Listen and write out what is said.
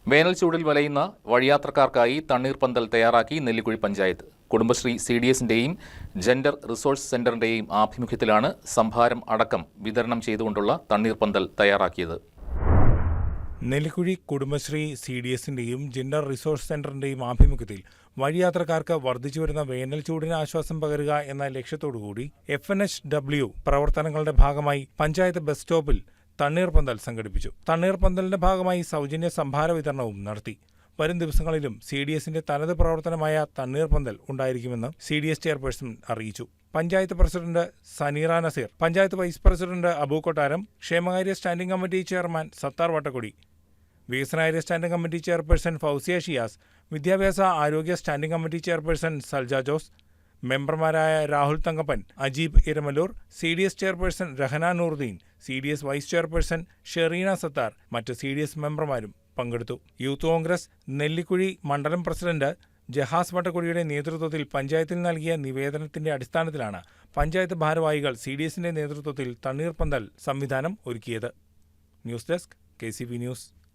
വേനൽ ചൂടിൽ വലയുന്ന വഴിയാത്രക്കാർക്കായി തണ്ണീർപന്തൽ തയ്യാറാക്കി നെല്ലിക്കുഴി പഞ്ചായത്ത്. കുടുംബശ്രീ CDSന്റെയും ജെൻഡർ റിസോഴ്സ് സെന്ററിന്റെയും ആഭിമുഖ്യത്തിലാണ് സംഭാരം അടക്കം വിതരണം ചെയ്തുകൊണ്ടുള്ള തണ്ണീർപന്തൽ തയ്യാറാക്കിയത്. നെല്ലിക്കുഴി കുടുംബശ്രീ CDSന്റെയും ജെൻഡർ റിസോഴ്സ് സെന്ററിന്റെയും ആഭിമുഖ്യത്തിൽ വഴിയാത്രക്കാർക്ക് വർദ്ധിച്ചുവരുന്ന വേനൽ ചൂടിന് ആശ്വാസം പകരുക എന്ന ലക്ഷ്യത്തോടുകൂടി FNHW പ്രവർത്തനങ്ങളുടെ ഭാഗമായി പഞ്ചായത്ത് ബസ് സ്റ്റോപ്പിൽ തണ്ണീർപന്തൽ സംഘടിപ്പിച്ചു. തണ്ണീർപന്തലിന്റെ ഭാഗമായി സൗജന്യ സംഭാര വിതരണവും നടത്തി. വരും ദിവസങ്ങളിലും CDSന്റെ തനത് പ്രവർത്തനമായ തണ്ണീർപന്തൽ ഉണ്ടായിരിക്കുമെന്ന് CDS ചെയർപേഴ്സൺ അറിയിച്ചു. Panchayat president Saneera Naseer, panchayat vice president Abu Kottaram, ക്ഷേമകാര്യ standing committee chairman Sathar Vattakkodi, വികസനകാര്യ standing committee chairperson Fousiya Shiyas, വിദ്യാഭ്യാസ ആരോഗ്യ standing committee chairperson Salja Jose, മെമ്പർമാരായ Rahul Thankappan, Ajeeb Iramalloor, CDS chairperson Rahana Nooruddeen, CDS vice chairperson Shereena Sathar, മറ്റ് CDS മെമ്പർമാരും പങ്കെടുത്തു. യൂത്ത് കോൺഗ്രസ് നെല്ലിക്കുഴി മണ്ഡലം പ്രസിഡന്റ് ജഹാസ് വട്ടക്കുടിയുടെ നേതൃത്വത്തിൽ പഞ്ചായത്തിൽ നൽകിയ നിവേദനത്തിന്റെ അടിസ്ഥാനത്തിലാണ് പഞ്ചായത്ത് ഭാരവാഹികൾ CDSന്റെ നേതൃത്വത്തിൽ തണ്ണീർപന്തൽ സംവിധാനം ഒരുക്കിയത്. News desk KCV news.